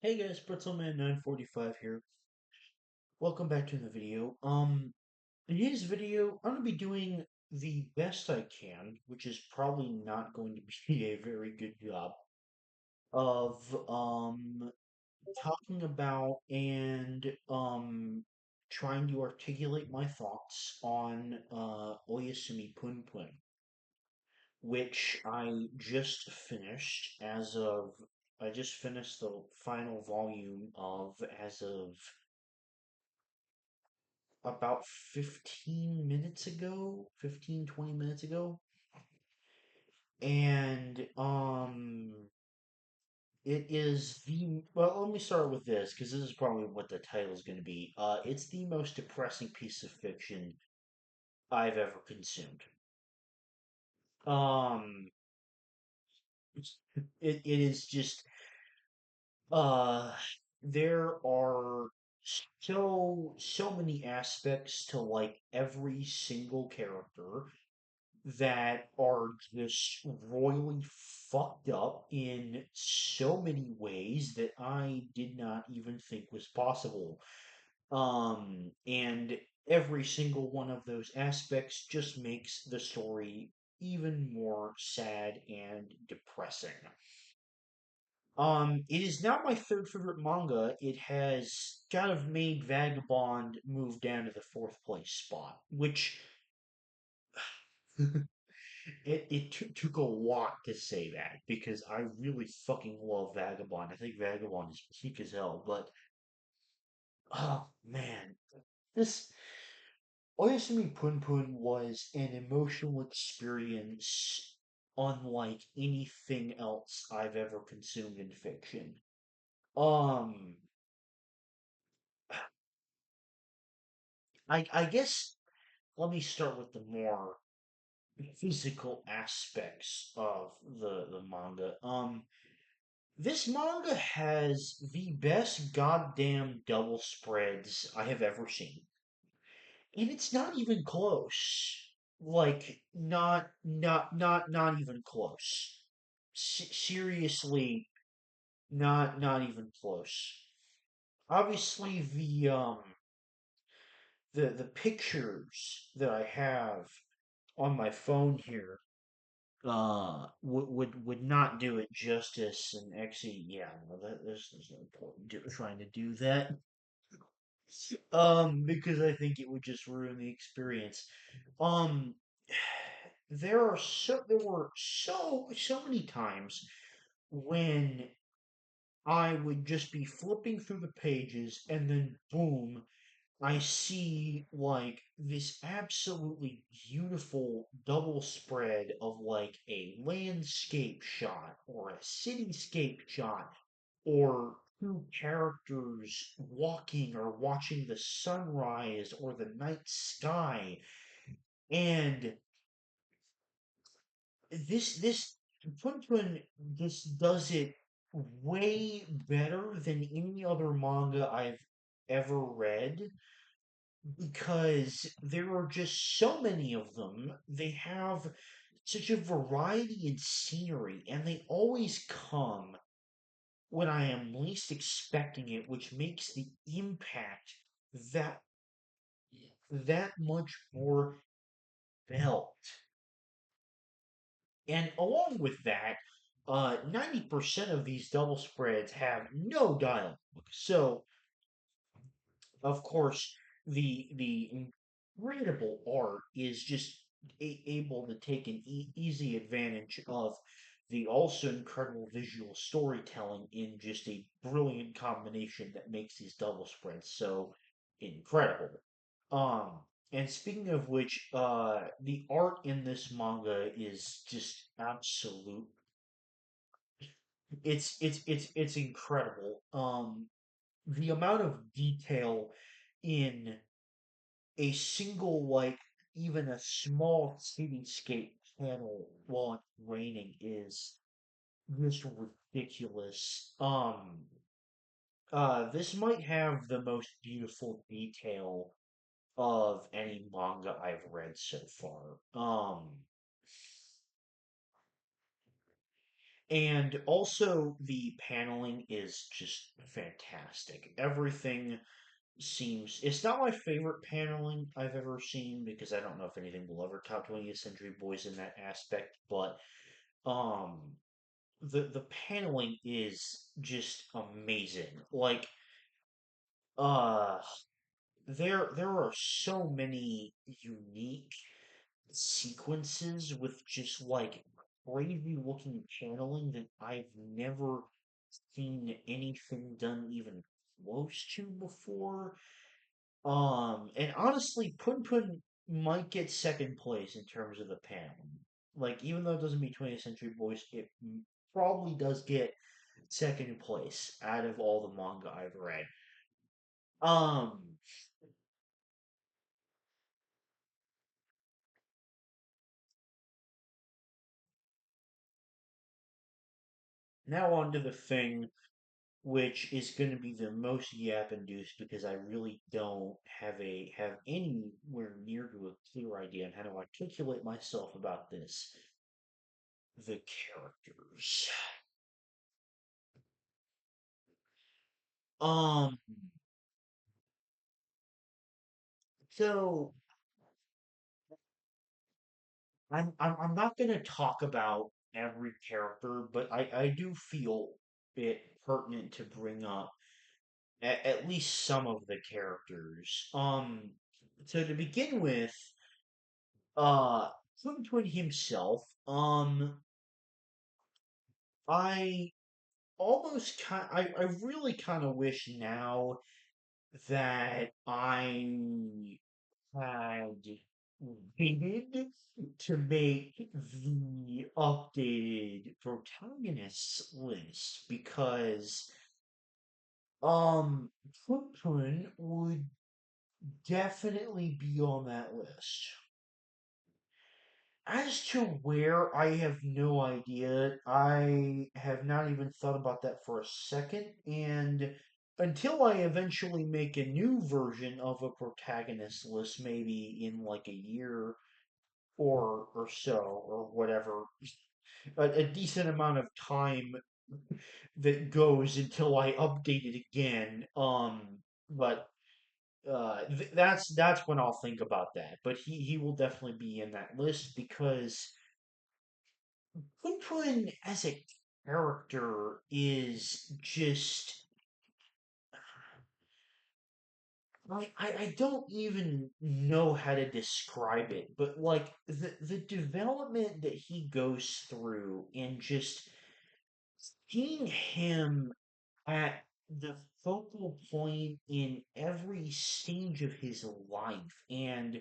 Hey guys, Pretzelman945 here. Welcome back to the video. In today's video, I'm gonna be doing the best I can, which is probably not going to be a very good job of talking about and trying to articulate my thoughts on Oyasumi Punpun, which I just finished the final volume of as of about 15 minutes ago, 15, 20 minutes ago. And it is well, let me start with this because this is probably what the title is going to be. It's the most depressing piece of fiction I've ever consumed. Um it is just uh there are so many aspects to like every single character that are just royally fucked up in so many ways that I did not even think was possible. And every single one of those aspects just makes the story even more sad and depressing. It is now my third favorite manga. It has kind of made Vagabond move down to the fourth place spot, which took a lot to say that because I really fucking love Vagabond. I think Vagabond is peak as hell, but oh man, this Oyasumi Punpun was an emotional experience unlike anything else I've ever consumed in fiction. Um, I guess let me start with the more physical aspects of the manga. This manga has the best goddamn double spreads I have ever seen. And it's not even close. Like, not even close. Seriously, not even close. Obviously, the pictures that I have on my phone here would not do it justice, and actually, yeah, no, there's no point in trying to do that. Because I think it would just ruin the experience. Um, there were so many times when I would just be flipping through the pages, and then boom, I see like this absolutely beautiful double spread of like a landscape shot or a cityscape shot or two characters walking or watching the sunrise or the night sky. And this Punpun just does it way better than any other manga I've ever read because there are just so many of them. They have such a variety in scenery, and they always come when I am least expecting it, which makes the impact that that much more felt. And along with that, 90% of these double spreads have no dialogue. So, of course, the incredible art is just able to take an easy advantage of the also incredible visual storytelling in just a brilliant combination that makes these double spreads so incredible. Um, and speaking of which, the art in this manga is just absolute. It's incredible. The amount of detail in a single, like, even a small cityscape panel while it's raining is just ridiculous. This might have the most beautiful detail of any manga I've read so far. And also, the paneling is just fantastic. Everything seems. It's not my favorite paneling I've ever seen because I don't know if anything will ever top 20th Century Boys in that aspect, but um, the paneling is just amazing. Like, uh, there are so many unique sequences with just like crazy looking channeling that I've never seen anything done even close to before. And honestly, punpun might get second place in terms of the paneling. Like, even though it doesn't beat 20th Century Boys, it probably does get second place out of all the manga I've read. Um, Now on to the thing which is going to be the most yap induced because I really don't have anywhere near to a clear idea on how to articulate myself about this. The characters. Um, so I'm not going to talk about every character, but I do feel it pertinent to bring up at least some of the characters. So to begin with, uh, Twin Twin himself, I I really kind of wish now that I had waited to make the updated protagonists list because Punpun would definitely be on that list. As to where, I have no idea. I have not even thought about that for a second, and until I eventually make a new version of a protagonist list, maybe in like a year or so, or whatever, a decent amount of time that goes until I update it again. But that's when I'll think about that. But he will definitely be in that list because Punpun as a character is just like I don't even know how to describe it, but like the development that he goes through and just seeing him at the focal point in every stage of his life and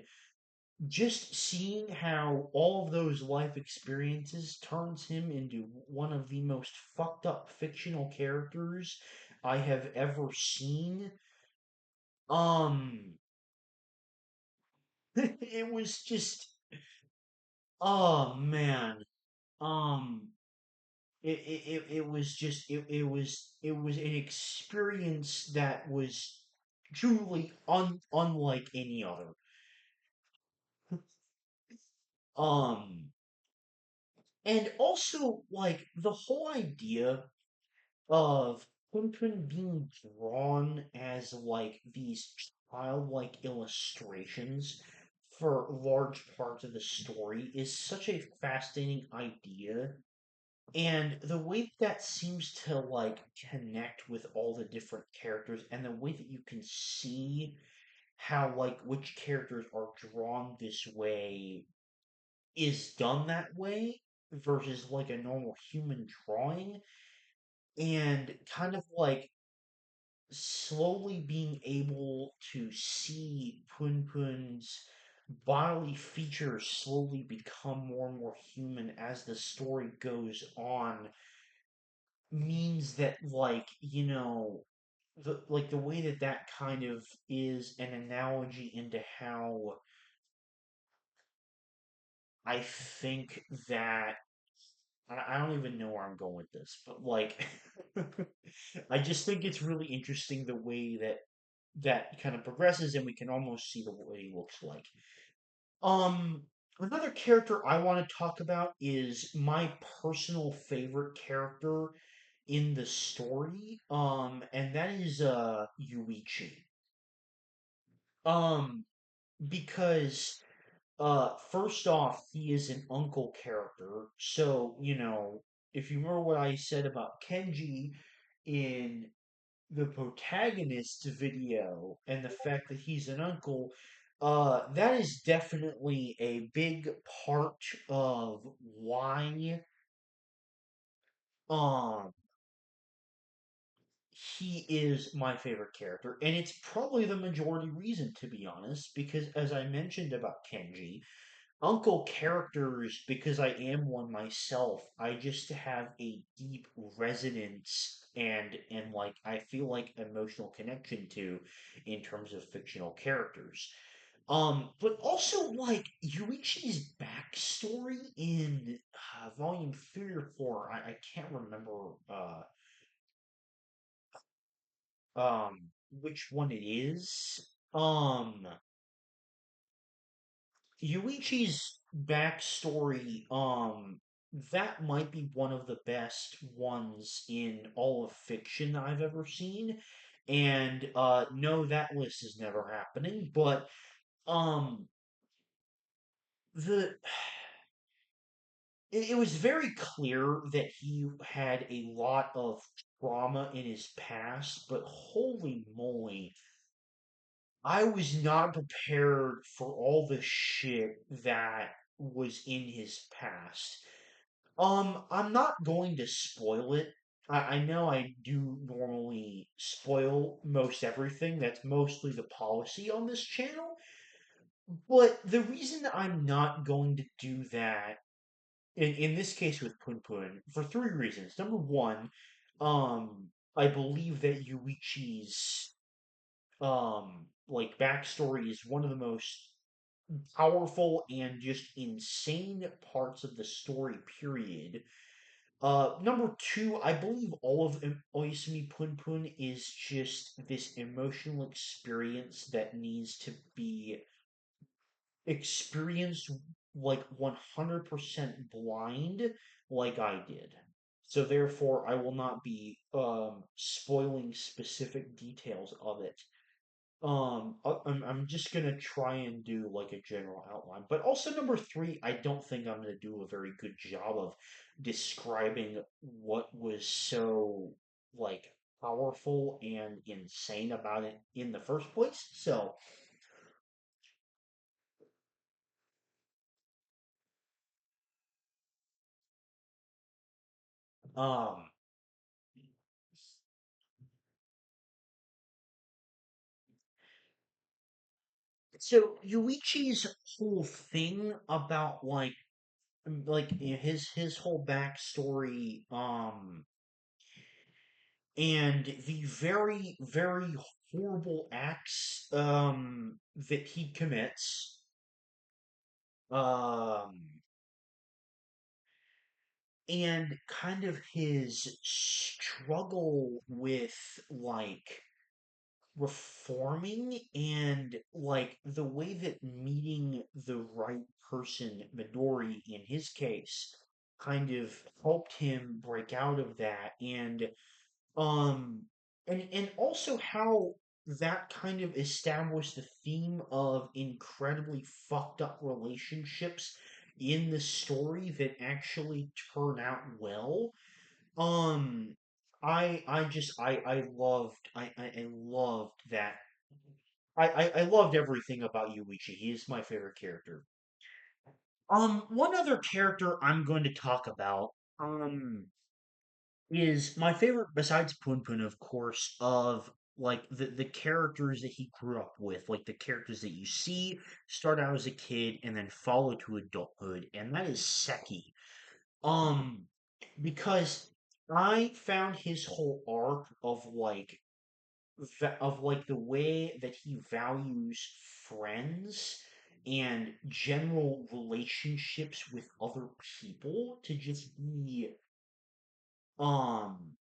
just seeing how all of those life experiences turns him into one of the most fucked up fictional characters I have ever seen. Um, it was just, oh man, um, it was just, it was an experience that was truly unlike any other. Um, and also like the whole idea of Punpun being drawn as like these childlike illustrations for large parts of the story is such a fascinating idea. And the way that seems to like connect with all the different characters and the way that you can see how like which characters are drawn this way is done that way versus like a normal human drawing and kind of like slowly being able to see Punpun's bodily features slowly become more and more human as the story goes on means that like the way that that kind of is an analogy into how I think that I don't even know where I'm going with this, but like I just think it's really interesting the way that that kind of progresses and we can almost see the what he looks like. Um Another character I want to talk about is my personal favorite character in the story, and that is Yuichi. Um, because first off, he is an uncle character, so if you remember what I said about Kenji in the protagonist's video and the fact that he's an uncle, that is definitely a big part of why um he is my favorite character, and it's probably the majority reason, to be honest, because as I mentioned about Kenji, uncle characters, because I am one myself, I just have a deep resonance and like I feel like emotional connection to in terms of fictional characters. But also like Yuichi's backstory in volume 3 or 4, I can't remember which one it is. Yuichi's backstory, that might be one of the best ones in all of fiction I've ever seen. And no, that list is never happening, but um the it was very clear that he had a lot of trauma in his past, but holy moly, I was not prepared for all the shit that was in his past. I'm not going to spoil it. I know I do normally spoil most everything. That's mostly the policy on this channel. But the reason that I'm not going to do that, in this case with Punpun, for three reasons. Number one, I believe that Yuichi's like backstory is one of the most powerful and just insane parts of the story, period. Number two, I believe all of Oyasumi Punpun is just this emotional experience that needs to be experienced like 100% blind, like I did. So therefore, I will not be spoiling specific details of it. I'm just gonna try and do like a general outline. But also number three, I don't think I'm gonna do a very good job of describing what was so like powerful and insane about it in the first place. Um, so Yuichi's whole thing about his whole backstory, and the very, very horrible acts that he commits, um, and kind of his struggle with like reforming and like the way that meeting the right person, Midori in his case, kind of helped him break out of that. Um, and also how that kind of established the theme of incredibly fucked up relationships in the story that actually turn out well. Um, I loved that. I loved everything about Yuichi. He is my favorite character. One other character I'm going to talk about. Is my favorite besides Punpun, of course, of like the characters that he grew up with, like the characters that you see start out as a kid and then follow to adulthood, and that is Seki. Um, because I found his whole arc of like the way that he values friends and general relationships with other people to just be um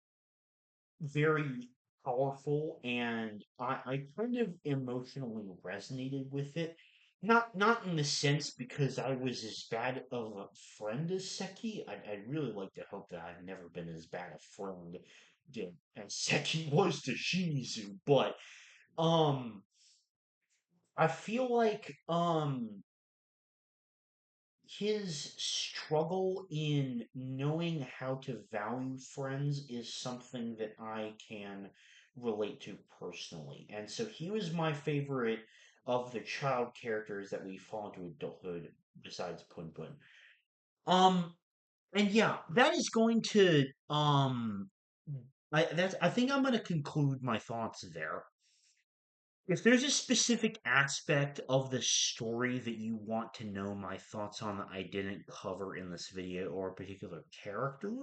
very powerful, and I kind of emotionally resonated with it. not in the sense because I was as bad of a friend as Seki. I'd really like to hope that I've never been as bad a friend as Seki was to Shimizu, but um I feel like his struggle in knowing how to value friends is something that I can relate to personally. And so he was my favorite of the child characters that we fall into adulthood besides punpun. Um and yeah, that is going to I think I'm going to conclude my thoughts there. If there's a specific aspect of the story that you want to know my thoughts on that I didn't cover in this video or a particular character,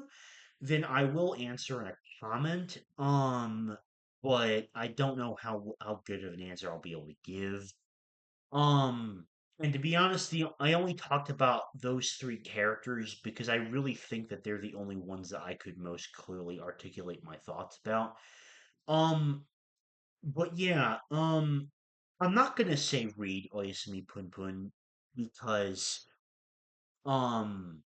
then I will answer in a comment. But I don't know how good of an answer I'll be able to give. Um, and to be honest, I only talked about those three characters because I really think that they're the only ones that I could most clearly articulate my thoughts about. Um, but yeah, I'm not gonna say read Oyasumi Punpun because um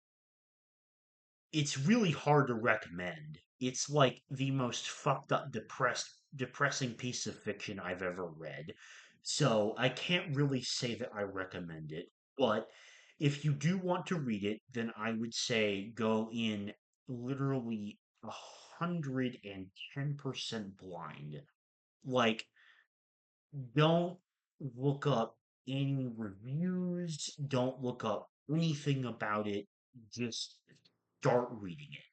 it's really hard to recommend. It's like the most fucked up, depressing piece of fiction I've ever read. So I can't really say that I recommend it. But if you do want to read it, then I would say go in literally 110% blind. Like, don't look up any reviews, don't look up anything about it. Just start reading it.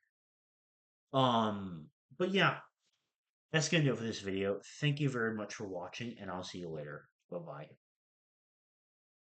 But yeah, that's gonna do it for this video. Thank you very much for watching, and I'll see you later. Bye bye.